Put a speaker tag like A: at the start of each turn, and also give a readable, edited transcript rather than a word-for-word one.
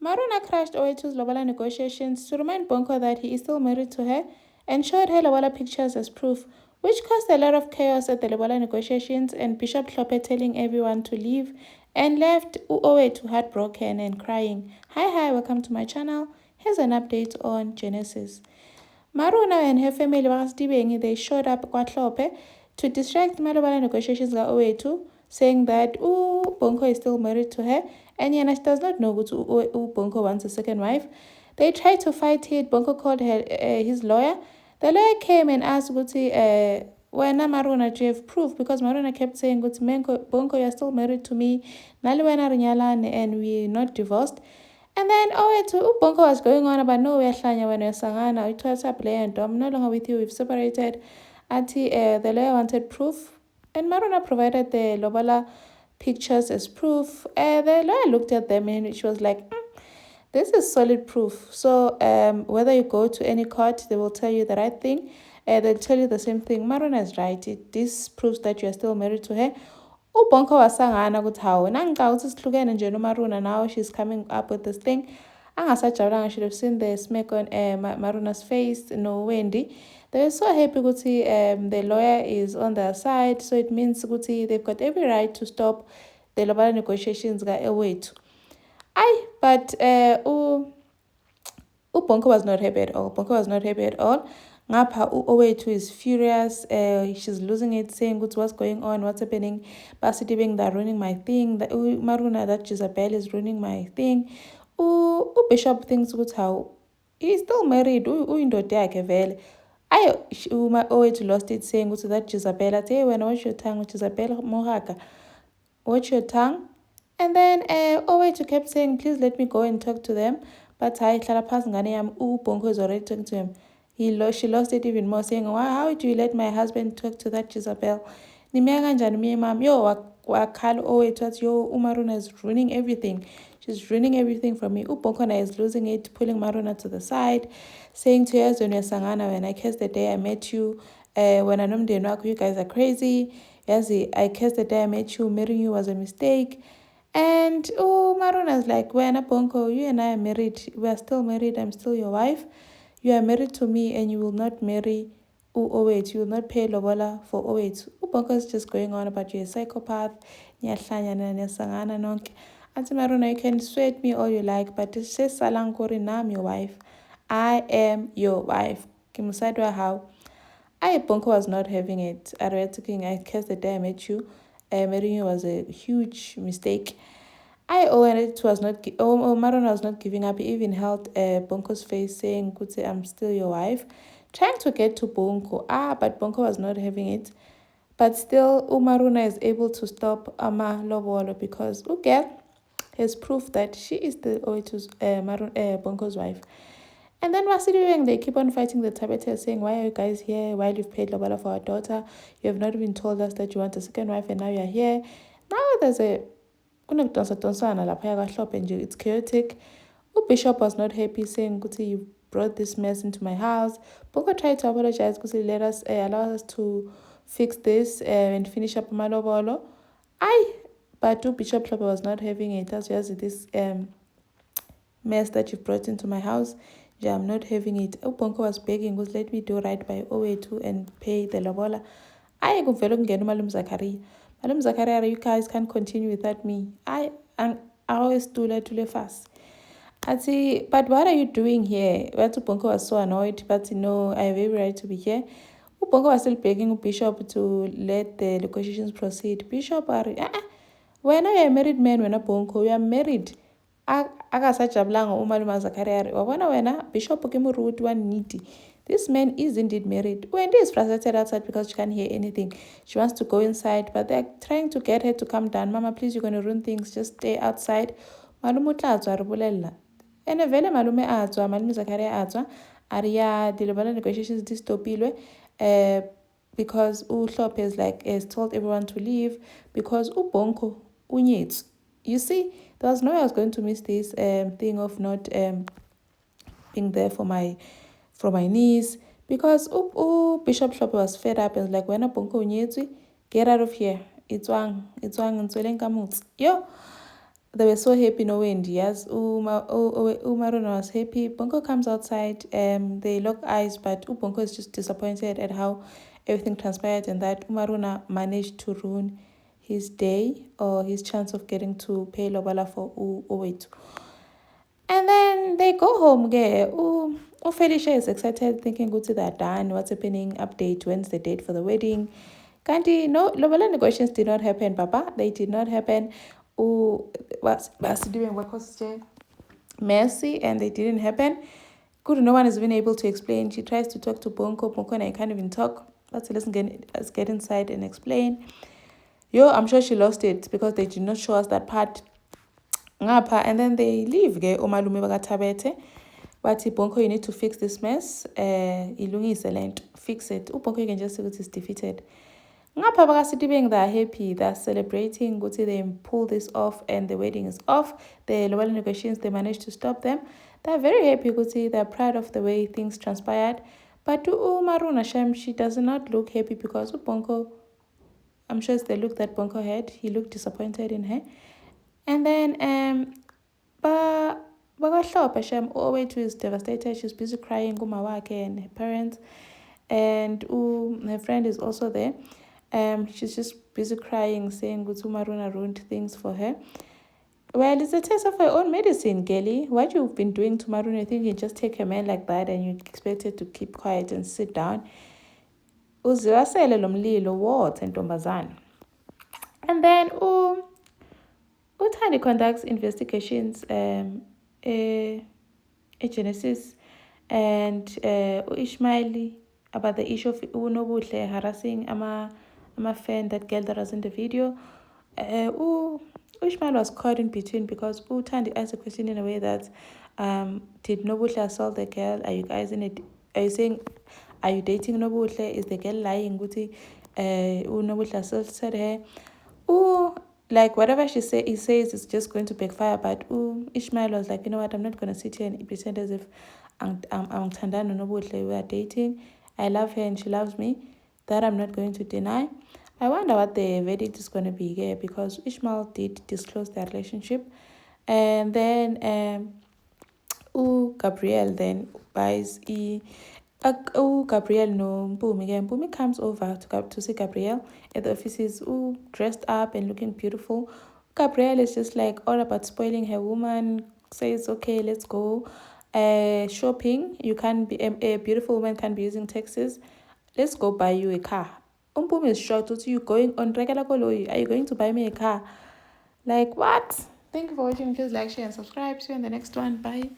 A: Maruna crashed Oweto's Lobola negotiations to remind Bonko that he is still married to her and showed her Lobola pictures as proof, which caused a lot of chaos at the Lobola negotiations and Bishop Klope telling everyone to leave and left Owetu heartbroken and crying. Hi, welcome to my channel. Here's an update on Genesis. Maruna and her family they showed up Klope to distract Malobala negotiations ga Owetu, saying that Bonko is still married to her and Yana does not know what Bonko wants a second wife. They tried to fight it. Bonko called his lawyer. The lawyer came and asked when Maruna to have proof, because Maruna kept saying, Bonko, you're still married to me. And we're not divorced. And then Bonko was going on about no, we're when we're sangana, it was up and I'm no longer with you, we've separated. The lawyer wanted proof, and Maruna provided the Lobola pictures as proof. The lawyer looked at them and she was like, this is solid proof. So whether you go to any court, they will tell you the right thing. They'll tell you the same thing. Maruna is right. This proves that you are still married to her. Bonko wasangana ukuthi hawu nangica ukuthi sihlukene nje noMaruna, now she's coming up with this thing. Angasajabulanga, should have seen the smack on Maruna's face. No, Wendy. They were so happy ukuthi the lawyer is on their side, so it means ukuthi they've got every right to stop the lobola negotiations ga Owethu. But Bonko was not happy at all. Bonko was not happy at all. Ngapha Owethu is furious. She's losing it, saying what's going on, what's happening. Basiti being they're ruining my thing. Maruna, that Jezebel is ruining my thing. Bishop thinks how he's still married. Indoda yakhe vele. Owethu lost it, saying that Jezebel. I say, when watch your tongue, Jezebel Mohaka. Watch your tongue. And then Owethu kept saying, please let me go and talk to them. But Bonko is already talking to him. She lost it even more, saying, how do you let my husband talk to that Jezebel? Umaruna is ruining everything. She's ruining everything from me. Bonko is losing it, pulling Maruna to the side, saying to her, when I cursed the day I met you, when I know you guys are crazy. I cursed the day I met you, marrying you was a mistake. And Maruna's like, when Bonko, you and I are married. We are still married. I'm still your wife. You are married to me, and you will not marry Owethu. You will not pay Lobola for Owethu. Bonko is just going on about you're a psychopath. Auntie Maruna, you can sweat me all you like, but it says Salankori, now I'm your wife. I am your wife. Kimusadwa how? Bonko was not having it. I cursed the day I met you. Marrying you was a huge mistake. Maruna was not giving up. He even held Bonko's face, saying, I'm still your wife. Trying to get to Bonko. But Bonko was not having it. But still, Maruna is able to stop Ama Lobolo because girl has proof that she is the Bonko's wife. And then what's doing? They keep on fighting the Tabete, saying, why are you guys here? While you've paid Lobola for our daughter, you have not even told us that you want a second wife, and now you're here. Now there's it's chaotic. Bishop was not happy, saying, you brought this mess into my house. Bonko tried to apologize because he allow us to fix this and finish up Malobolo. But Bishop Klope was not having it. As this mess that you've brought into my house. Yeah, I'm not having it. Bonko was begging, let me do right by Owethu and pay the Lobola. Malum Zakaria. Malum Zakaria, you guys can't continue without me. I always do let fast. I say, but what are you doing here? Bonko was so annoyed, but I have every right to be here. Bonko was still begging Bishop to let the negotiations proceed. Bishop, when I am a married man, when a Bonko, we are married. Akasajabulanga umalume Zakaria wabona wena Bishop Kimuruti waniti. This man is indeed married. Wendy is frustrated outside because she can't hear anything. She wants to go inside, but they're trying to get her to come down. Mama, please, you're going to ruin things. Just stay outside. Malume utlatswa ribulela. Ene vele malume atswa, malume Zakaria atswa. Aria dilobala negotiations distopilwe. Because Klope has told everyone to leave because Bonko unyetsu. You see, there was no way I was going to miss this thing of not being there for my niece, because Bishop Klope was fed up and was like, when Bonko unyetsu, get out of here. It's wang Yo. they were so happy knowing yes Umaruna was happy. Bonko comes outside, they lock eyes, but Bonko is just disappointed at how everything transpired and that Umaruna managed to ruin his day or his chance of getting to pay Lobala for Owetu. And then they go home. Felicia is excited, thinking good to that done. What's happening? Update. When's the date for the wedding? Kanti, no, Lobola negotiations did not happen, Papa. They did not happen. What's doing what was Mercy, and they didn't happen. Good, no one has been able to explain. She tries to talk to Bonko. Bonko and I can't even talk. Let's get inside and explain. I'm sure she lost it because they did not show us that part. And then they leave. Omalume bakaThabethe. But Bonko, you need to fix this mess. Ilungise lento. Fix it. Bonko, you can just see that it's defeated. Ngapha bakaSitibeng, they're happy, they're celebrating ukuthi they pull this off and the wedding is off. The local negotiations, they managed to stop them. They're very happy ukuthi they're proud of the way things transpired. But to Maruna Shem, she does not look happy because Bonko, I'm sure it's the look that Bonko had. He looked disappointed in her. And then Bakahlope Shem Owetu is devastated. She's busy crying Umawake and her parents. And her friend is also there. She's just busy crying, saying Maruna ruined things for her. Well, it's a test of her own medicine, Gelly. What you've been doing to Maruna, I think you just take a man like that and you expect her to keep quiet and sit down. Uziwasele lo mlilo wote ntombazana. And then Uthandi conducts investigations Genesis and Ishmaeli about the issue of Unobuhle harassing a fan, that girl that was in the video. Ishmael was caught in between because Uthandi asked a question in a way that did Nobuhle assault the girl? Are you guys in it? Are you saying, are you dating Nobuhle? Is the girl lying? Nobuhle assaulted her. Like whatever he says is just going to backfire. But Ishmael was like, you know what, I'm not going to sit here and pretend as if I'm Tandano Nobuhle, we are dating. I love her and she loves me. That I'm not going to deny. I wonder what the verdict is going to be here because Ishmael did disclose their relationship. And then Gabriel then buys Gabriel no Mpumi. Mpumi comes over to see Gabriel at the offices, dressed up and looking beautiful. Gabriel is just like all about spoiling her woman, says, okay, let's go shopping. You can be a beautiful woman can be using taxis. Let's go buy you a car. Mpumi is shocked. What are you going on? Are you going to buy me a car? Like what? Thank you for watching. Please like, share, and subscribe. See you in the next one. Bye.